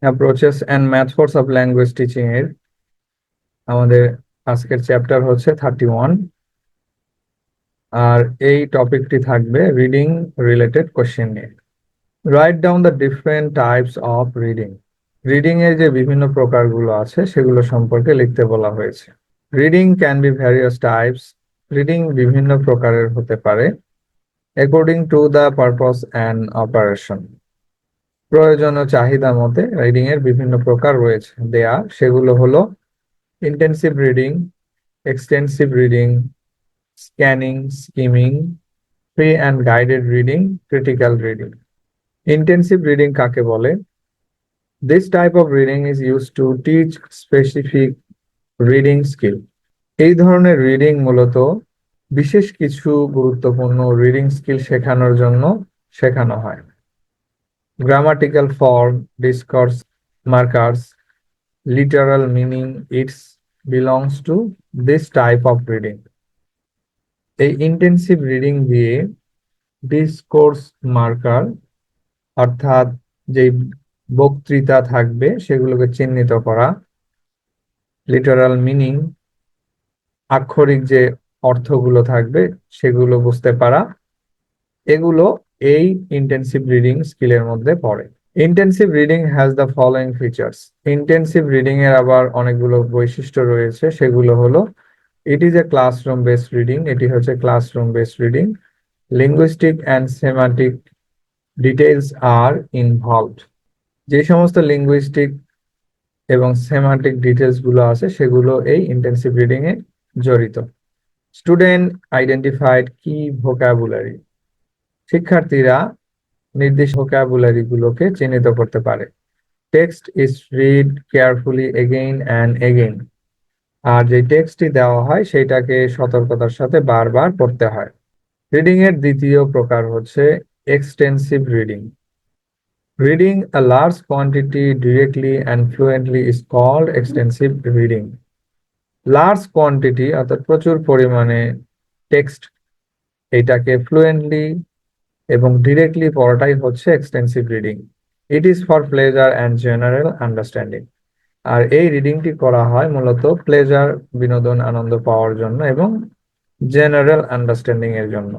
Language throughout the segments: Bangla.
Approaches and methods of language teaching এর আমাদের আজকের চ্যাপ্টার হচ্ছে 31, আর এই টপিকটি থাকবে রিডিং রিলেটেড কোশ্চেন নিয়ে। Write down the different types of reading. Reading এর যে বিভিন্ন প্রকারগুলো আছে সেগুলো সম্পর্কে লিখতে বলা হয়েছে। Reading can be various types. Reading বিভিন্ন প্রকারের হতে পারে according to the purpose and operation. প্রয়োজন ও চাহিদা মতে রিডিং এর বিভিন্ন প্রকার রয়েছে দেয়া, সেগুলো হলো intensive reading, extensive reading, scanning, skimming, free and guided reading, critical reading. Intensive reading কাকে বলে? This type of reading is used to teach specific reading skill. এই ধরনের রিডিং মূলত বিশেষ কিছু গুরুত্বপূর্ণ রিডিং স্কিল শেখানোর জন্য শেখানো হয়। Grammatical form, discourse, markers, literal meaning, it belongs to this type of reading. এই ইন্টেন্সিভ রিডিং দিয়ে ডিসকোর্স মার্কার অর্থাৎ যে বক্তৃতা থাকবে সেগুলোকে চিহ্নিত করা, লিটারাল মিনিং আক্ষরিক যে অর্থগুলো থাকবে সেগুলো বুঝতে পারা, এগুলো এই ইন্টেন্সিভ রিডিং স্কিলের মধ্যে পড়ে। Intensive reading has the following features. Intensive reading এর আবার অনেকগুলো বৈশিষ্ট্য রয়েছে, সেগুলো হলো it is a classroom based reading, এটি হচ্ছে classroom based reading. Linguistic and semantic details R involved. যে সমস্ত লিঙ্গুইস্টিক এবং সেমান্টিক ডিটেলস গুলো আছে সেগুলো এই ইন্টেন্সিভ রিডিং এ জড়িত। Student identified key vocabulary. শিক্ষার্থীরা নির্দিষ্ট ভোকাবুলারি গুলোকে চিহ্নিত করতে পারে। Text is read carefully again and again. আর যে টেক্সটটি দেওয়া হয় সেটাকে সতর্কতার সাথে বারবার পড়তে হয়। রিডিং এর দ্বিতীয় প্রকার হচ্ছে extensive reading. Reading a large quantity directly and fluently is called extensive reading. Large quantity অর্থাৎ প্রচুর পরিমাণে টেক্সট এটাকে ফ্লুয়েন্টলি এবং ডিরেক্টলি পড়াটাই হচ্ছে extensive reading. It is for pleasure and general understanding. আর এই রিডিংটি করা হয় মূলত প্লেজার, বিনোদন, আনন্দ পাওয়ার জন্য এবং জেনারেল আন্ডারস্ট্যান্ডিং এর জন্য।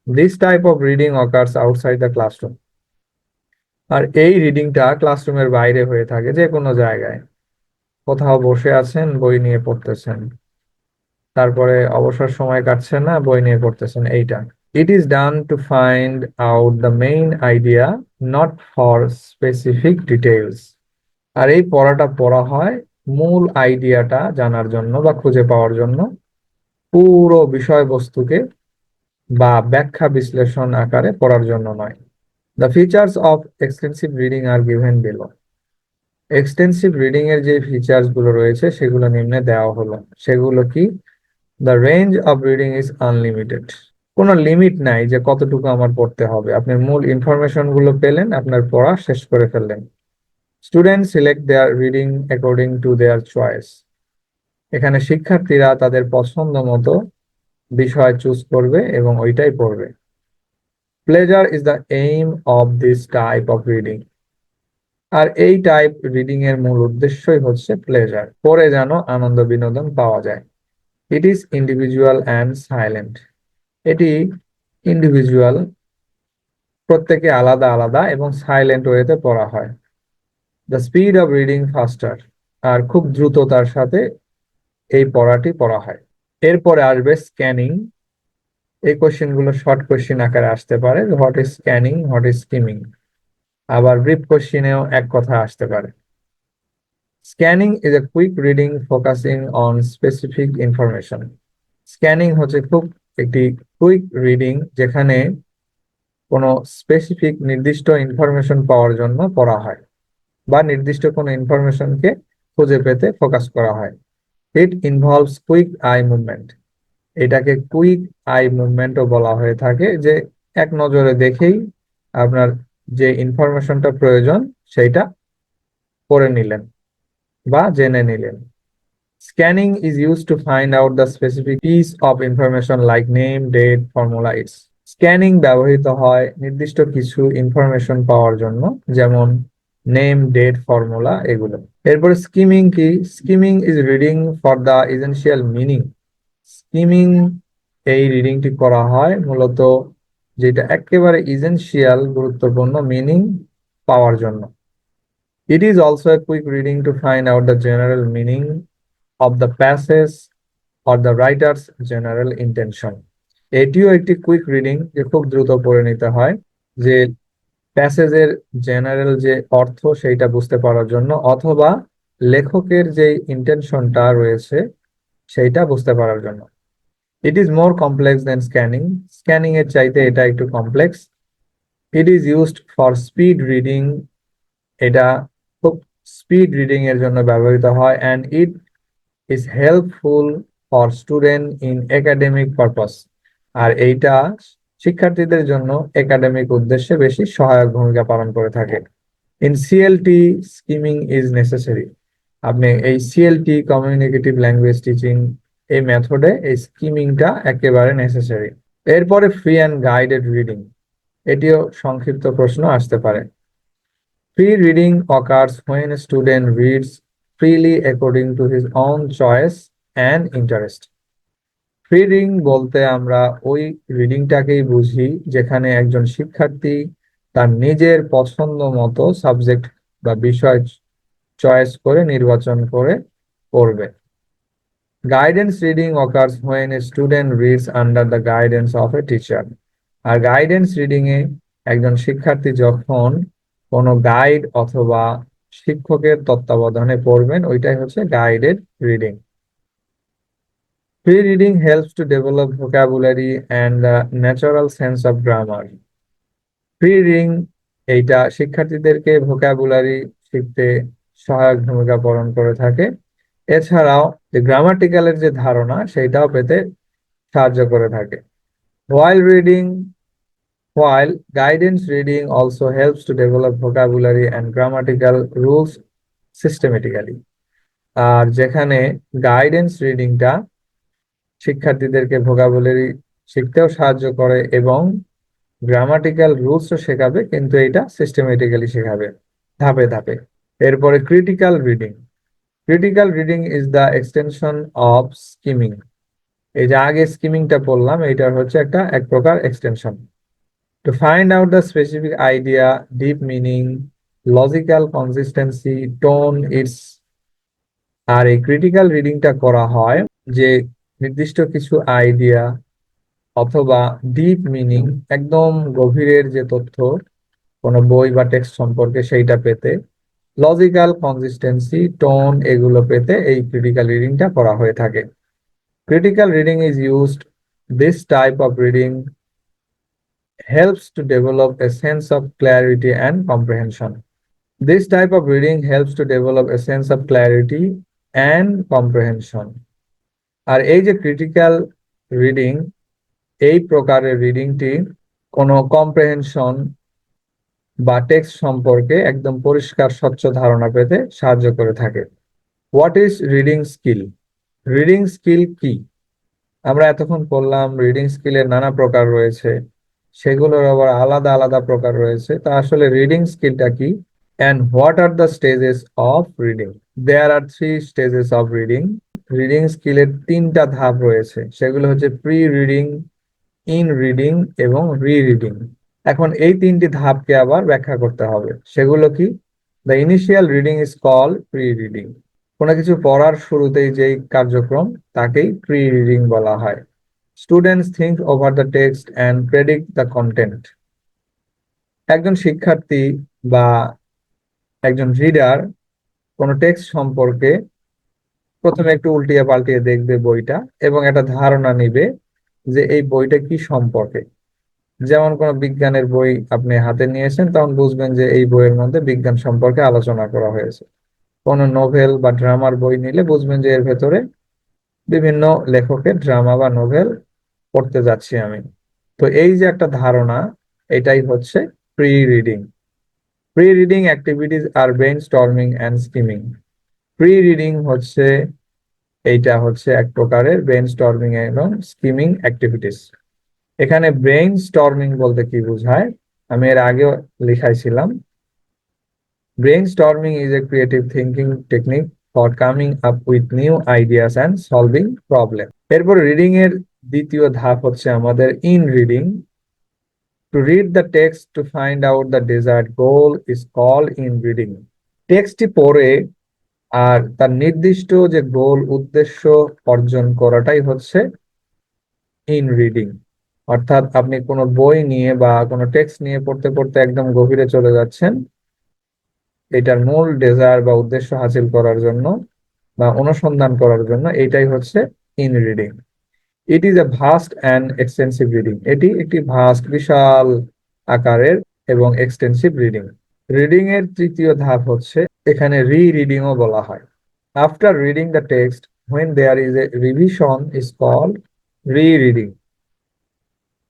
This type of reading occurs outside the classroom. আর এই রিডিংটা ক্লাসরুমের বাইরে হয়ে থাকে, যে কোনো জায়গায় কোথাও বসে আছেন, বই নিয়ে পড়তেছেন, তারপরে অবসর সময় কাটছেন না, বই নিয়ে পড়তেছেন, এইটা। It is done to find out the main idea, not for specific details. আর এই পড়াটা পড়া হয় মূল আইডিয়াটা জানার জন্য বা খুঁজে পাওয়ার জন্য, পুরো বিষয়বস্তুকে বা ব্যাখ্যা বিশ্লেষণ আকারে পড়ার জন্য নয়। The features of extensive reading are given below. Extensive reading এর যে ফিচার্স গুলো রয়েছে সেগুলো নিম্নে দেওয়া হলো। সেগুলো কি? The range of reading is unlimited. কোনো লিমিট নাই যে কতটুকু আমার পড়তে হবে। আপনি মূল ইনফরমেশন গুলো পেলেন, আপনার পড়া শেষ করে ফেললেন। Student select their reading according to their choice. এখানে শিক্ষার্থীরা তাদের পছন্দ মতো বিষয় চুজ করবে এবং ওইটাই পড়বে। Pleasure is the aim of this type of reading. আর এই টাইপ রিডিং এর মূল উদ্দেশ্যই হচ্ছে প্লেজার, পড়ে যেন আনন্দ বিনোদন পাওয়া যায়। It is individual and silent. এটি ইন্ডিভিজুয়াল, প্রত্যেকে আলাদা আলাদা, এবং সাইলেন্ট ওয়েতে পড়া হয়। The speed of reading faster. আর খুব দ্রুততার সাথে এই পড়াটি পড়া হয়। এরপরে আসবে স্ক্যানিং। এই কোশ্চেন গুলো শর্ট কোশ্চেন আকারে আসতে পারে, what is scanning, what is skimming. আবার ব্রিফ কোশ্চেনেও এক কথা আসতে পারে। Scanning is a quick reading focusing on specific information. Scanning হচ্ছে খুব একটি কুইক রিডিং যেখানে কোনো স্পেসিফিক নির্দিষ্ট ইনফরমেশন পাওয়ার জন্য পড়া হয় বা নির্দিষ্ট কোনো ইনফরমেশনকে খুঁজে পেতে ফোকাস করা হয়। ইট ইনভলভস কুইক আই মুভমেন্ট। এটাকে কুইক আই মুভমেন্টও বলা হয়ে থাকে, যে এক নজরে দেখেই আপনার যে ইনফরমেশনটা প্রয়োজন সেইটা পড়ে নিলেন বা জেনে নিলেন। Scanning is used to find out the specific piece of information like name, date, formula, its. Scanning ব্যবহৃত হয় নির্দিষ্ট কিছু ইনফরমেশন পাওয়ার জন্য, যেমন নেম, ডেট, ফর্মুলা এগুলো। এরপরে স্কিমিং কি? Skimming is reading for the essential meaning. Skimming এই রিডিংটি করা হয় মূলত যেটা একেবারে এসেনশিয়াল গুরুত্বপূর্ণ মিনিং পাওয়ার জন্য। It is also a quick reading to find out the general meaning of the passage or the writer's general intention. এটিও একটি কুইক রিডিং, যে খুব দ্রুত পড়ে নিতে হয়, যে প্যাসেজের জেনারেল যে অর্থ সেইটা বুঝতে পারার জন্য, অথবা লেখকের যে ইন্টেনশনটা রয়েছে সেইটা বুঝতে পারার জন্য। It is more complex than scanning. Scanning এর চাইতে এটা একটু complex. It is used for speed reading. এটা খুব স্পিড রিডিং এর জন্য ব্যবহৃত হয়। And it is helpful for student in academic purpose. আর এইটা শিক্ষার্থীদের জন্য একাডেমিক উদ্দেশ্যে বেশি সহায়ক ভূমিকা পালন করে থাকে। In CLT skimming is necessary. আপনি এই সিএলটি কমিউনিকেটিভ ল্যাঙ্গুয়েজ টিচিং এই মেথডে এই স্কিমিংটা একেবারে নেসেসারি। এরপরে ফ্রি অ্যান্ড গাইডেড রিডিং, এটিও সংক্ষিপ্ত প্রশ্ন আসতে পারে। Free reading occurs when a student reads freely according to his own choice and interest. Free reading বলতে আমরা ওই রিডিংটাকেই বুঝি যেখানে একজন শিক্ষার্থী তার নিজের পছন্দ মতো সাবজেক্ট বা বিষয় চয়েস করে নির্বাচন করে পড়বে। Guidance reading occurs when a student reads under the guidance of a teacher. আর গাইডেন্স রিডিং এ একজন শিক্ষার্থী যখন কোনো গাইড অথবা শিক্ষকের তত্ত্বাবধানে পড়বেন, ওইটাই হচ্ছে guided reading. Free reading helps to develop vocabulary and the natural sense of grammar. Free reading এইটা শিক্ষার্থীদেরকে ভোকাবুলারি শিখতে সহায়ক ভূমিকা পালন করে থাকে। এছাড়াও যে গ্রামাটিক্যালের যে ধারণা সেইটাও পেতে সাহায্য করে থাকে। While reading, while guidance reading also helps to develop vocabulary and grammatical rules systematically. আর যেখানে গাইডেন্স রিডিংটা শিক্ষার্থীদেরকে ভোকাবুলারি শিখতেও সাহায্য করে এবং গ্রামাটিক্যাল রুলসও শেখাবে, কিন্তু এটা সিস্টেমেটিক্যালি শেখাবে ধাপে ধাপে। এরপরে critical reading. Critical reading is the extension of skimming. এই যে আগে স্কিমিংটা বললাম, এইটার হচ্ছে এক প্রকার extension. To find out the specific idea, deep meaning, logical consistency, tone, its. আর এই ক্রিটিক্যাল রিডিংটা করা হয় যে নির্দিষ্ট কিছু আইডিয়া অথবা ডিপ মিনিং, একদম গভীরের যে তথ্য কোনো বই বা টেক্সট সম্পর্কে সেইটা পেতে, লজিক্যাল কনসিস্টেন্সি, টোন এগুলো পেতে এই ক্রিটিক্যাল রিডিংটা করা হয়ে থাকে। Critical reading is used, this type of reading helps to develop a sense of clarity and comprehension. This type of reading helps to develop a sense of clarity and comprehension. আর এই যে ক্রিটিক্যাল রিডিং, এই প্রকারের রিডিংটি কোনো কম্প্রেহেনশন বা টেক্সট সম্পর্কে একদম পরিষ্কার স্বচ্ছ ধারণা পেতে সাহায্য করে থাকে। What is reading skill? Reading skill কি? আমরা এতক্ষণ পড়লাম রিডিং স্কিলের নানা প্রকার রয়েছে, সেগুলোর আবার আলাদা আলাদা প্রকার রয়েছে। তা আসলে রিডিং স্কিলটা কি? And what are the stages of reading? There are 3 stages of reading. Reading স্কিলের 3টা ধাপ রয়েছে, সেগুলো হচ্ছে প্রি রিডিং, ইন রিডিং এবং রি রিডিং। এখন এই 3টি ধাপকে আবার ব্যাখ্যা করতে হবে। সেগুলো কি? The initial reading is call pre reading. কোনো কিছু পড়ার শুরুতেই যেই কার্যক্রম তাকেই প্রি রিডিং বলা হয়। Students think over the text and predict the content. একজন শিক্ষার্থী বা একজন রিডার কোনো টেক্সট সম্পর্কে প্রথমে একটু উল্টিয়ে পাল্টিয়ে দেখবে বইটা এবং একটা ধারণা নিবে যে এই বইটা কি সম্পর্কে। যেমন কোনো বিজ্ঞানের বই আপনি হাতে নিয়েছেন, তখন বুঝবেন যে এই বইয়ের মধ্যে বিজ্ঞান সম্পর্কে আলোচনা করা হয়েছে। কোনো নোভেল বা ড্রামার বই নিলে বুঝবেন যে এর ভেতরে বিভিন্ন লেখকের ড্রামা বা নোভেল পড়তে যাচ্ছি আমি। তো এই যে একটা ধারণা, এটাই হচ্ছে pre reading. Pre reading activities are brainstorming and skimming. Pre reading হচ্ছে এইটা হচ্ছে এক প্রকারের ব্রেইন স্টর্মিং এবং স্কিমিং অ্যাক্টিভিটিস। এখানে ব্রেইন স্টর্মিং বলতে কি বোঝায় আমি এর আগেও লিখাইছিলাম। Brainstorming is a creative thinking technique for coming up with new ideas and solving problem. এরপর রিডিং এর দ্বিতীয় ধাপ হচ্ছে আমাদের in reading. To read the text to find out the desired goal is called in reading. টেক্সটটি পড়ে আর তার নির্দিষ্ট যে গোল উদ্দেশ্য অর্জন করাটাই হচ্ছে ইন রিডিং। অর্থাৎ আপনি কোনো বই নিয়ে বা কোনো টেক্সট নিয়ে পড়তে পড়তে একদম গভীরে চলে যাচ্ছেন এটার মূল ডেজায়ার বা উদ্দেশ্য হাসিল করার জন্য বা অনুসন্ধান করার জন্য। এটাই হচ্ছে in reading. It is a vast and extensive reading. এটি একটি ভাস্ট বিশাল আকারের এবং এক্সটেন্সিভ রিডিং। রিডিং এর তৃতীয় ধাপ হচ্ছে এখানে রিডিংও বলা হয়। After reading the text when there is a revision is called reading.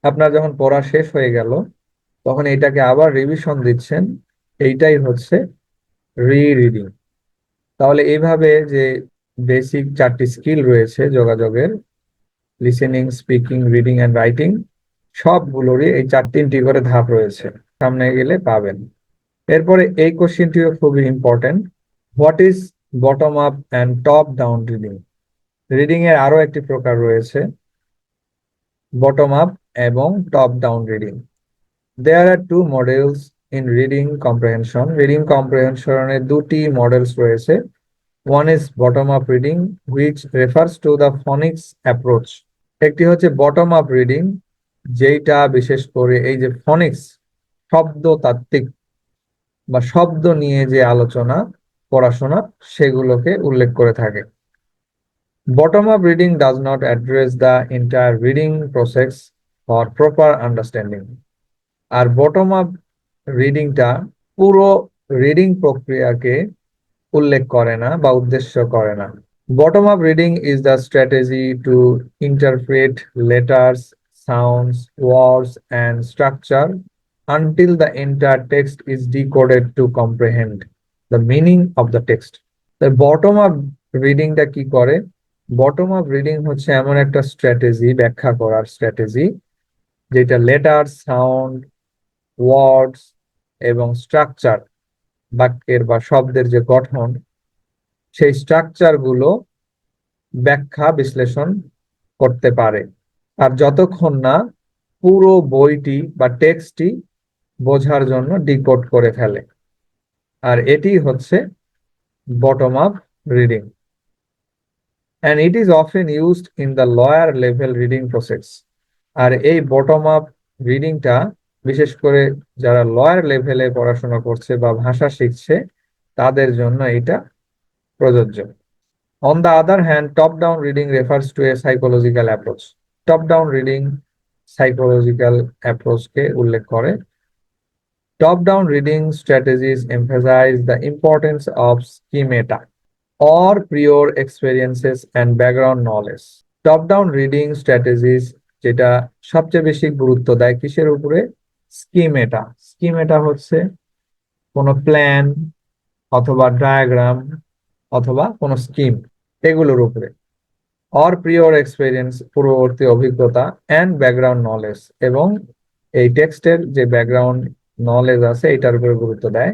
আপনার যখন পড়া শেষ হয়ে গেল তখন এটাকে আবার রিভিশন দিচ্ছেন, এইটাই হচ্ছে রিডিং। তাহলে এইভাবে যে বেসিক 4টি স্কিল রয়েছে যোগাযোগের, listening, speaking, reading and writing, সবগুলোরই এই 3টি করে ধাপ রয়েছে, সামনে গেলে পাবেন। এরপরে এই কোশ্চেনটিও খুবই important. What is bottom up and top down reading? Reading এর আরো একটি প্রকার রয়েছে, বটম আপ এবং top down reading. There are two models in reading comprehension. Reading কম্প্রিহেনশনের 2টি মডেলস রয়েছে। One is bottom up reading which refers to the phonics approach. একটি হচ্ছে বটম আপ রিডিং, যেটা বিশেষ করে এই যে ফনিক্স, শব্দ তাত্ত্বিক বা শব্দ নিয়ে যে আলোচনা পড়াশোনা সেগুলোকে উল্লেখ করে থাকে। Bottom up reading does not address the entire reading process for proper understanding. আর বটম আপ রিডিংটা পুরো রিডিং প্রক্রিয়াকে উল্লেখ করে না বা উদ্দেশ্য করে না। Bottom up reading is the strategy to interpret letters, sounds, words and structure until the entire text is decoded to comprehend the meaning of the text. The bottom up রিডিংটা কি করে? বটম আপ রিডিং হচ্ছে এমন একটা স্ট্র্যাটেজি, ব্যাখ্যা করার স্ট্র্যাটেজি, যেটা লেটার, সাউন্ড, ওয়ার্ডস এবং স্ট্রাকচার, বাক্যের বা শব্দের যে গঠন, সেই স্ট্রাকচার গুলো ব্যাখ্যা বিশ্লেষণ করতে পারে। আর যতক্ষণ না পুরো বইটি বা টেক্সটটি বোঝার জন্য ডিকোড করে ফেলে। আর এটি হচ্ছে bottom up reading, and it is often used in the lower level reading process. আর এই বটম আপ রিডিংটা বিশেষ করে যারা লয়ার লেভেলে পড়াশোনা করছে বা ভাষা শিখছে তাদের জন্য এটা প্রযোজ্য। On the other hand, top down reading refers to a psychological approach. Top down reading psychological অ্যাপ্রোচকে উল্লেখ করে। Top down reading strategies emphasize the importance of schemata or prior experiences and background knowledge. Top down reading strategies যেটা সবচেয়ে বেশি গুরুত্ব দেয় কিসের উপরে? স্কিমেটা। স্কিমেটা হচ্ছে কোনো প্ল্যান অথবা ডায়াগ্রাম অথবা কোনো স্কিম, এগুলোর উপরে। অর প্রিয়র এক্সপেরিয়েন্স, পূর্ববর্তী অভিজ্ঞতা, অ্যান্ড ব্যাকগ্রাউন্ড নলেজ, এবং এই টেক্সটের যে ব্যাকগ্রাউন্ড নলেজ আছে এটার উপরে গুরুত্ব দেয়।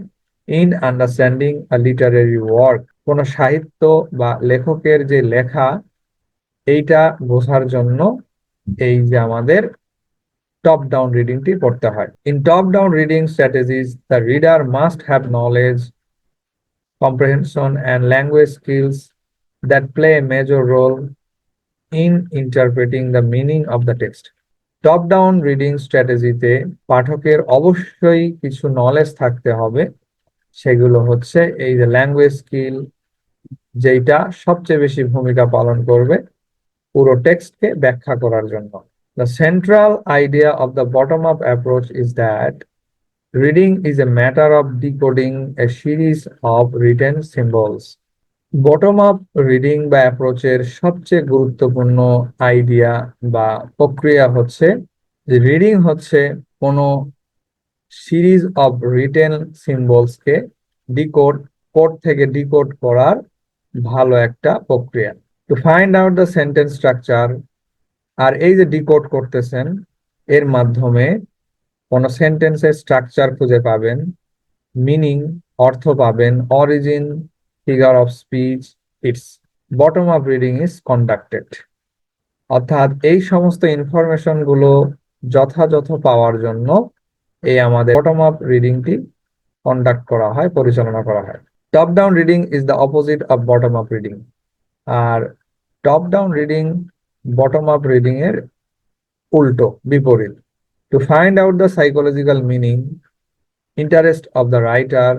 In understanding a literary work, কোন সাহিত্য বা লেখকের যে লেখা এইটা বোঝার জন্য এই যে আমাদের টপ ডাউন রিডিংটি পড়তে হয়। In top down reading strategies the reader must have knowledge, comprehension and language skills that play a major role in interpreting the meaning of the text. Top down reading স্ট্র্যাটেজিতে পাঠকের অবশ্যই কিছু নলেজ থাকতে হবে, সেগুলো হচ্ছে এই যে ল্যাঙ্গুয়েজ স্কিল, যেটা সবচেয়ে বেশি ভূমিকা পালন করবে পুরো টেক্সটকে ব্যাখ্যা করার জন্য। The central idea of the bottom-up approach is that reading is a matter of decoding a series of written symbols. Bottom up reading বা অ্যাপ্রোচের সবচেয়ে গুরুত্বপূর্ণ আইডিয়া বা প্রক্রিয়া হচ্ছে যে রিডিং হচ্ছে কোনো সিরিজ অফ রিটেন সিম্বলসকে ডিকোড, কোড থেকে ডিকোড করার ভালো একটা প্রক্রিয়া। To find out the sentence structure, আর এই যে ডিকোড করতেছেন এর মাধ্যমে কোনো সেন্টেন্সের স্ট্রাকচার খুঁজে পাবেন, মিনিং অর্থ পাবেন, origin, figure of speech, it's bottom up reading is conducted. অর্থাৎ এই সমস্ত ইনফরমেশন গুলো যথাযথ পাওয়ার জন্য এই আমাদের বটম আপ রিডিংটি কন্ডাক্ট করা হয়, পরিচালনা করা হয়। Top down reading is the opposite of bottom up reading. আর top down reading bottom up reading এর উল্টো, বিপরীত। To find out the psychological meaning, interest of the writer,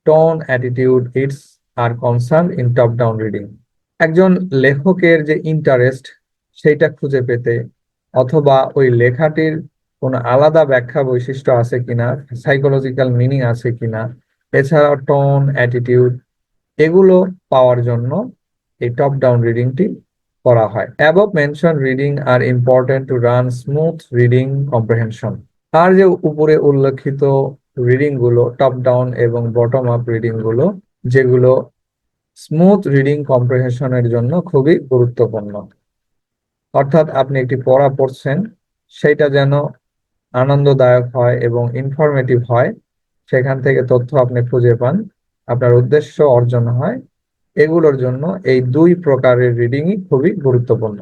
tone, attitude, its are concern in top down reading. একজন লেখকের যে ইন্টারেস্ট সেইটা খুঁজে পেতে, অথবা ওই লেখাটির কোনো আলাদা ব্যাখ্যা বৈশিষ্ট্য আছে কিনা, সাইকোলজিক্যাল মিনিং আছে কিনা, এছাড়াও টোন, অ্যাটিটিউড, এগুলো পাওয়ার জন্য এই টপ ডাউন রিডিংটি করা হয়। Above mention reading are important to run smooth reading comprehension. আর যে উপরে উল্লেখিত রিডিং গুলো, টপ ডাউন এবং বটম আপ রিডিং গুলো, যেগুলো স্মুথ রিডিং কম্প্রিহেনশনের জন্য খুবই গুরুত্বপূর্ণ। অর্থাৎ আপনি একটি পড়া পড়ছেন, সেটা যেন আনন্দদায়ক হয় এবং ইনফরমেটিভ হয়, সেখান থেকে তথ্য আপনি খুঁজে পান, আপনার উদ্দেশ্য অর্জন হয়, এগুলোর জন্য এই দুই প্রকারের রিডিংই খুবই গুরুত্বপূর্ণ।